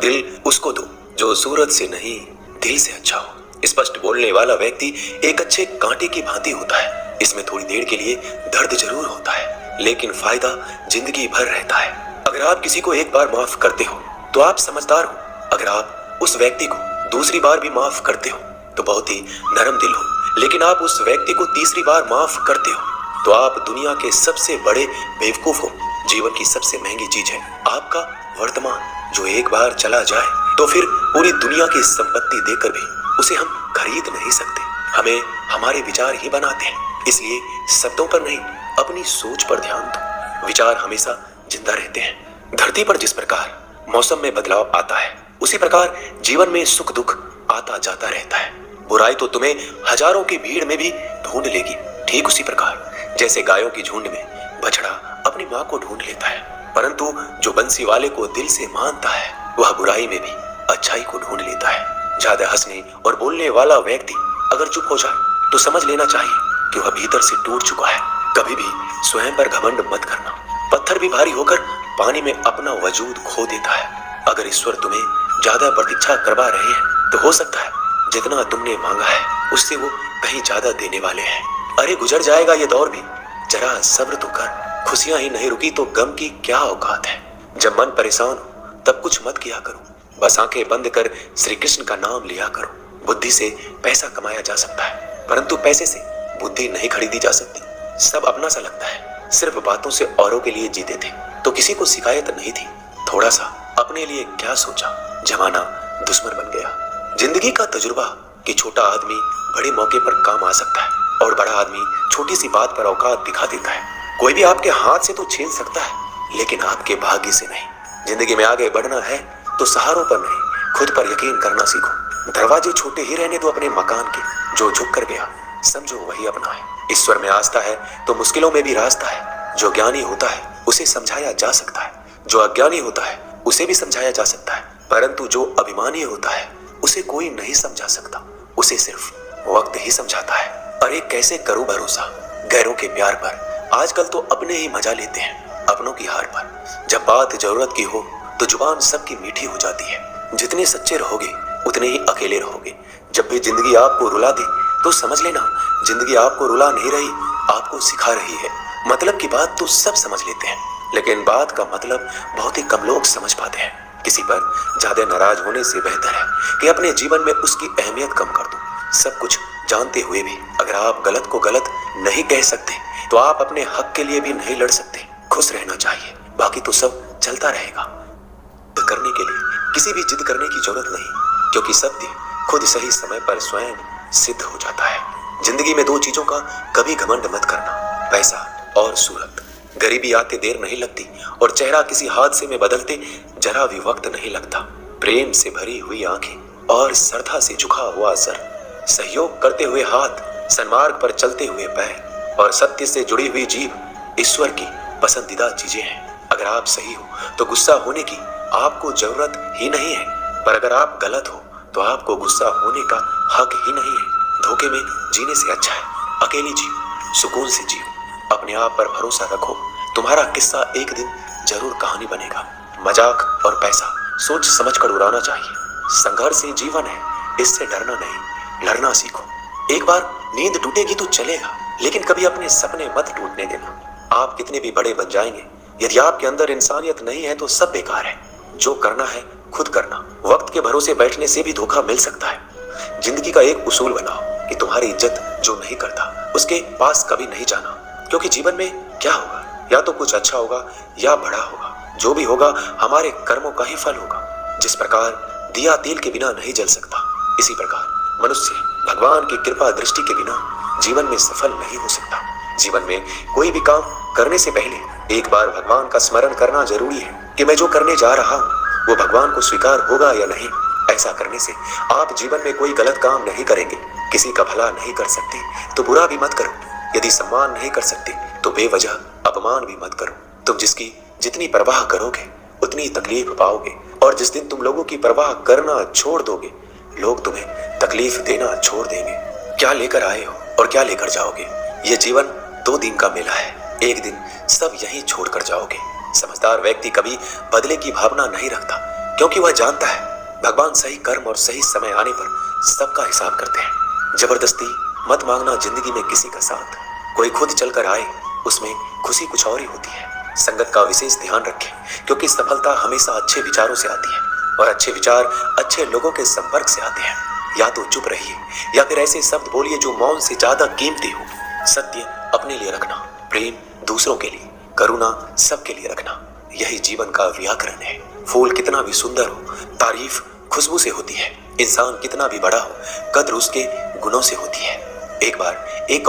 दिल उसको दो जो सूरत से नहीं दिल से अच्छा हो। स्पष्ट बोलने वाला व्यक्ति एक अच्छे कांटे की भांति होता है। इसमें थोड़ी देर के लिए दर्द जरूर होता है, लेकिन फायदा जिंदगी भर रहता है। अगर आप किसी को एक बार माफ करते हो तो आप समझदार हो। अगर आप उस व्यक्ति को दूसरी बार भी माफ करते हो तो बहुत ही नरम दिल हो। लेकिन आप उस व्यक्ति को तीसरी बार माफ करते हो तो आप दुनिया के सबसे बड़े बेवकूफ हो। जीवन की सबसे महंगी चीज है आपका वर्तमान, जो एक बार चला जाए तो फिर पूरी दुनिया की संपत्ति देकर भी उसे हम खरीद नहीं सकते। हमें हमारे विचार ही बनाते हैं, इसलिए शब्दों पर नहीं अपनी सोच पर ध्यान दो। विचार हमेशा जिंदा रहते हैं। धरती पर जिस प्रकार मौसम में बदलाव आता है, उसी प्रकार जीवन में सुख दुख आता जाता रहता है। बुराई तो तुम्हें हजारों की भीड़ में भी ढूंढ लेगी, ठीक उसी प्रकार जैसे गायों की झुंड में बछड़ा अपनी माँ को ढूंढ लेता है, परंतु जो बंसी वाले को दिल से मानता है वह बुराई में भी अच्छाई को ढूंढ लेता है। ज्यादा हंसने और बोलने वाला व्यक्ति अगर चुप हो जाए तो समझ लेना चाहिए कि वह भीतर से टूट चुका है। कभी भी स्वयं पर घमंड मत करना। पत्थर भी भारी होकर पानी में अपना वजूद खो देता है। अगर ईश्वर तुम्हें ज्यादा प्रतीक्षा करवा रहे हैं तो हो सकता है जितना तुमने मांगा है उससे वो कहीं ज्यादा देने वाले हैं। अरे गुजर जाएगा ये दौर भी, जरा सब्र तो कर। खुशियां ही नहीं रुकी तो गम की क्या औकात है। जब मन परेशान हो तब कुछ मत किया करो, बस आंखें बंद कर श्री कृष्ण का नाम लिया करो। बुद्धि से पैसा कमाया जा सकता है, परंतु पैसे से बुद्धि नहीं खरीदी जा सकती। सब अपना सा लगता है। सिर्फ बातों से औरों के लिए जीते थे तो किसी को शिकायत नहीं थी। थोड़ा सा अपने लिए क्या सोचा, जमाना दुश्मन बन गया। जिंदगी का तजुर्बा कि छोटा आदमी बड़े मौके पर काम आ सकता है और बड़ा आदमी छोटी सी बात पर औकात दिखा देता है। कोई भी आपके हाथ से तो छीन सकता है, लेकिन आपके भाग्य से नहीं। जिंदगी में आगे बढ़ना है तो सहारों पर नहीं खुद पर यकीन करना सीखो। दरवाजे छोटे ही रहने दो अपने मकान के, जो झुक कर गया समझो वही अपना है। ईश्वर में आस्था है तो मुश्किलों में भी रास्ता है। जो ज्ञानी होता है उसे समझाया जा सकता है, जो अज्ञानी होता है उसे भी समझाया जा सकता है, परंतु जो अभिमानी होता है उसे कोई नहीं समझा सकता, उसे सिर्फ वक्त ही समझाता है। अरे कैसे करूं भरोसा गैरों के प्यार पर, आजकल तो अपने ही मजा लेते हैं अपनों की हार पर। जब बात जरूरत की हो तो जुबान सबकी मीठी हो जाती है। जितने सच्चे रहोगे उतने ही अकेले रहोगे। जब भी जिंदगी आपको रुला दे तो समझ लेना जिंदगी आपको रुला नहीं रही, आपको सिखा रही है। मतलब की बात तो सब समझ लेते हैं, लेकिन बात का मतलब बहुत ही कम लोग समझ पाते हैं। किसी पर ज्यादा नाराज होने से बेहतर है कि अपने जीवन में उसकी अहमियत कम कर दो। सब कुछ जानते हुए भी अगर आप गलत को गलत नहीं कह सकते तो आप अपने हक के लिए भी नहीं लड़ सकते। खुश रहना चाहिए, बाकी तो सब चलता रहेगा। करने के लिए किसी भी जिद करने की जरूरत नहीं, क्योंकि सत्य खुद सही समय पर स्वयं सिद्ध हो जाता है। जिंदगी में दो चीजों का कभी घमंड मत करना, पैसा और सूरत। गरीबी आते देर नहीं लगती और चेहरा किसी हादसे में बदलते जरा भी वक्त नहीं लगता। प्रेम से भरी हुई आंखें और श्रद्धा से झुका हुआ सर, सहयोग करते हुए हाथ, सन्मार्ग पर चलते हुए पैर और सत्य से जुड़ी हुई जीभ ईश्वर की पसंदीदा चीजें हैं। अगर आप सही हो तो गुस्सा होने की आपको जरूरत ही नहीं है, पर अगर आप गलत हो तो आपको गुस्सा होने का हक ही नहीं है। धोखे में जीने से अच्छा है अकेले जियो, सुकून से जियो, अपने आप पर भरोसा रखो। तुम्हारा किस्सा एक दिन जरूर कहानी बनेगा। मजाक और पैसा सोच समझ कर उड़ाना चाहिए। संघर्ष ही जीवन है, इससे डरना नहीं लड़ना सीखो। एक बार नींद टूटेगी तो चलेगा, लेकिन कभी अपने सपने मत टूटने देना। आप कितने भी बड़े बन जाएंगे, यदि आपके अंदर इंसानियत नहीं है तो सब बेकार है। जो करना है खुद करना। वक्त के भरोसे बैठने से भी धोखा मिल सकता है। जिंदगी का एक उसूल बनाओ कि तुम्हारी इज्जत जो नहीं करता उसके पास कभी नहीं जाना, क्योंकि जीवन में क्या होगा, या तो कुछ अच्छा होगा या बड़ा होगा। जो भी होगा हमारे कर्मों का ही फल होगा। जिस प्रकार दिया तेल के बिना नहीं जल सकता, इसी प्रकार मनुष्य भगवान की कृपा दृष्टि के बिना जीवन में सफल नहीं हो सकता। जीवन में कोई भी काम करने से पहले एक बार भगवान का स्मरण करना जरूरी है कि मैं जो करने जा रहा हूँ वो भगवान को स्वीकार होगा या नहीं। ऐसा करने से आप जीवन में कोई गलत काम नहीं करेंगे। किसी का भला नहीं कर सकते तो बुरा भी मत करो। यदि सम्मान नहीं कर सकते तो बेवजह अपमान भी मत करो। तुम जिसकी जितनी परवाह करोगे उतनी तकलीफ पाओगे, और जिस दिन तुम लोगों की परवाह करना छोड़ दोगे लोग तुम्हें तकलीफ देना छोड़ देंगे। क्या लेकर आए हो और क्या लेकर जाओगे? ये जीवन 2 दिन का मेला है, एक दिन सब यहीं छोड़ कर जाओगे। समझदार व्यक्ति कभी बदले की भावना नहीं रखता, क्योंकि वह जानता है भगवान सही कर्म और सही समय आने पर सबका हिसाब करते हैं। जबरदस्ती मत मांगना जिंदगी में किसी का साथ। कोई खुद चलकर आए, उसमें खुशी कुछ और ही होती है। संगत का विशेष ध्यान रखें, क्योंकि सफलता हमेशा अच्छे विचारों से आती है और अच्छे विचार अच्छे लोगों के संपर्क से आते हैं। या तो चुप रहिए या फिर ऐसे शब्द बोलिए जो मौन से ज्यादा कीमती हो। सत्य अपने लिए रखना, प्रेम दूसरों के लिए, करुणा सबके लिए रखना, यही जीवन का व्याकरण है। फूल कितना भी सुंदर हो, तारीफ खुशबू से होती है। इंसान कितना भी बड़ा हो, कद्र उसके गुणों से होती है। एक बार एक